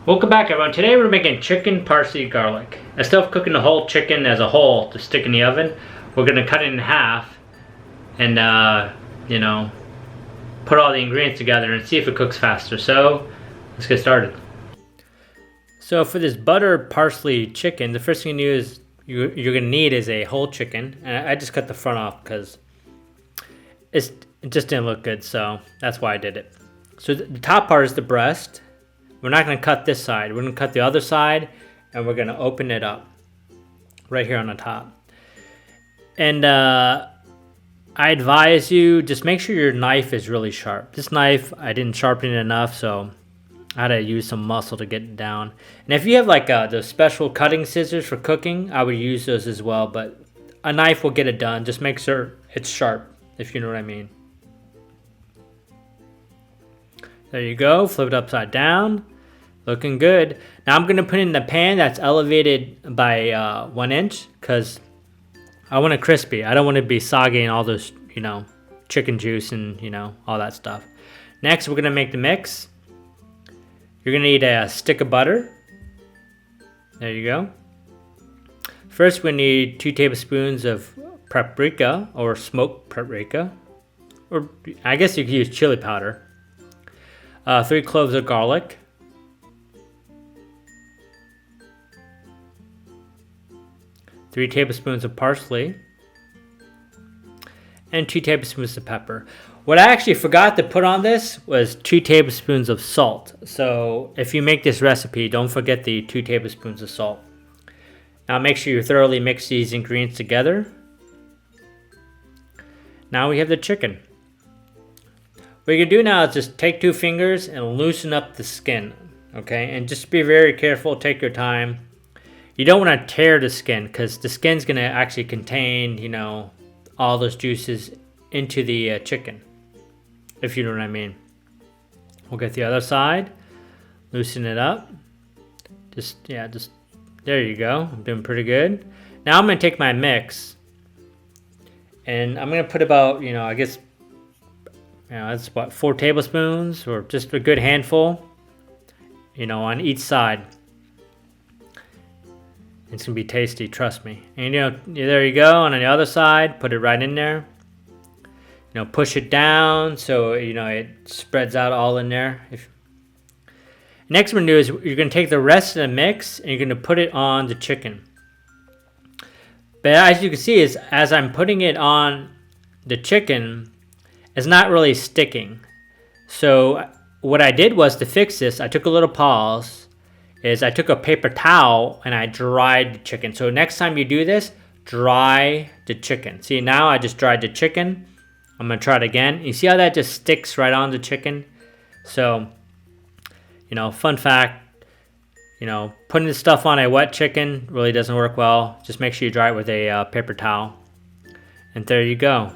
Welcome back, everyone. Today we're making chicken parsley garlic. Instead of cooking the whole chicken as a whole to stick in the oven, we're going to cut it in half and put all the ingredients together and see if it cooks faster. So let's get started. So for this butter parsley chicken, the first thing you do is you're going to need is a whole chicken. And I just cut the front off because it just didn't look good, so that's why I did it. So the top part is the breast. We're not going to cut this side. We're going to cut the other side, and we're going to open it up right here on the top. And I advise you, just make sure your knife is really sharp. This knife, I didn't sharpen it enough, so I had to use some muscle to get it down. And if you have like those special cutting scissors for cooking, I would use those as well. But a knife will get it done. Just make sure it's sharp, if you know what I mean. There you go. Flip it upside down. Looking good. Now I'm going to put it in the pan that's elevated by 1 inch because I want it crispy. I don't want it to be soggy and all those, chicken juice and, all that stuff. Next, we're going to make the mix. You're going to need a stick of butter. There you go. First, we need 2 tablespoons of paprika or smoked paprika. Or I guess you could use chili powder. 3 cloves of garlic. 3 tablespoons of parsley, and 2 tablespoons of pepper. What I actually forgot to put on this was 2 tablespoons of salt. So if you make this recipe, don't forget the 2 tablespoons of salt. Now make sure you thoroughly mix these ingredients together. Now we have the chicken. What you can do now is just take 2 fingers and loosen up the skin, okay? And just be very careful, take your time. You don't want to tear the skin because the skin's going to actually contain, all those juices into the chicken, if you know what I mean. We'll get the other side, loosen it up. Just there you go. I'm doing pretty good. Now I'm going to take my mix and I'm going to put about, I guess, that's what, 4 tablespoons or just a good handful, on each side. It's going to be tasty, trust me. And there you go. And on the other side, put it right in there. Push it down so, it spreads out all in there. Next what we're going to do is you're going to take the rest of the mix and you're going to put it on the chicken. But as you can see, as I'm putting it on the chicken, it's not really sticking. So what I did was to fix this, I took a little pause. I took a paper towel and I dried the chicken. So next time you do this, dry the chicken. See, now I just dried the chicken. I'm going to try it again. You see how that just sticks right on the chicken? So, fun fact, putting this stuff on a wet chicken really doesn't work well. Just make sure you dry it with a paper towel. And there you go.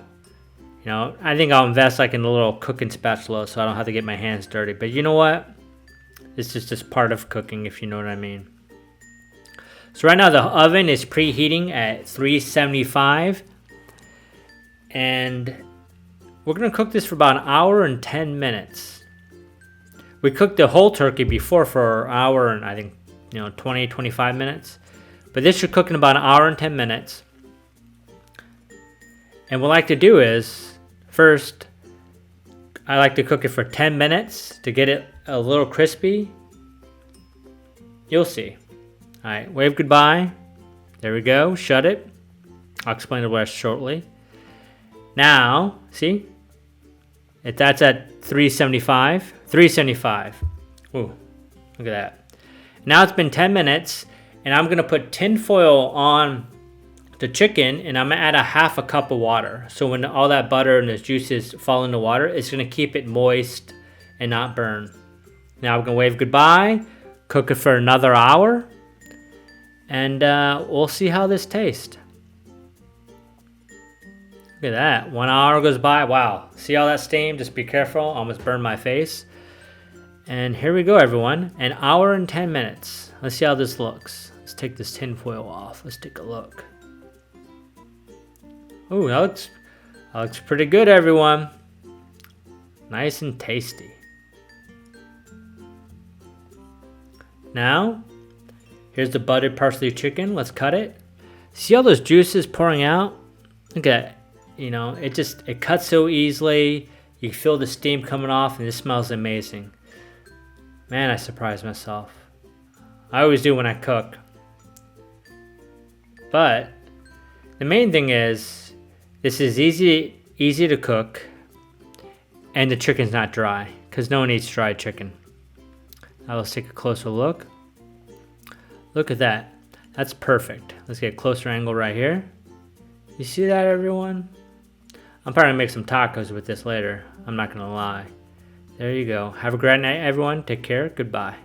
I think I'll invest like in a little cooking spatula so I don't have to get my hands dirty. But you know what? This is just part of cooking, if you know what I mean. So right now the oven is preheating at 375. And we're going to cook this for about 1 hour and 10 minutes. We cooked the whole turkey before for an hour and I think, 20, 25 minutes. But this should cook in about 1 hour and 10 minutes. And what I like to do is, first, I like to cook it for 10 minutes to get it a little crispy. You'll see. All right, wave goodbye. There we go. Shut it. I'll explain the rest shortly. Now, see? That's at 375. 375. Ooh, look at that. Now it's been 10 minutes, and I'm going to put tin foil on the chicken, and I'm going to add a 1/2 cup of water. So when all that butter and those juices fall in the water, it's going to keep it moist and not burn. Now we're going to wave goodbye, cook it for another hour, and we'll see how this tastes. Look at that. 1 hour goes by. Wow. See all that steam? Just be careful. Almost burned my face. And here we go, everyone. 1 hour and 10 minutes. Let's see how this looks. Let's take this tin foil off. Let's take a look. Ooh, that looks pretty good, everyone. Nice and tasty. Now, here's the buttered parsley chicken. Let's cut it. See all those juices pouring out? Look at that. You know, it cuts so easily. You feel the steam coming off and it smells amazing. Man, I surprised myself. I always do when I cook. But the main thing is, this is easy to cook, and the chicken's not dry, because no one eats dry chicken. Now let's take a closer look. Look at that. That's perfect. Let's get a closer angle right here. You see that, everyone? I'm probably gonna make some tacos with this later. I'm not gonna lie. There you go. Have a great night, everyone. Take care. Goodbye.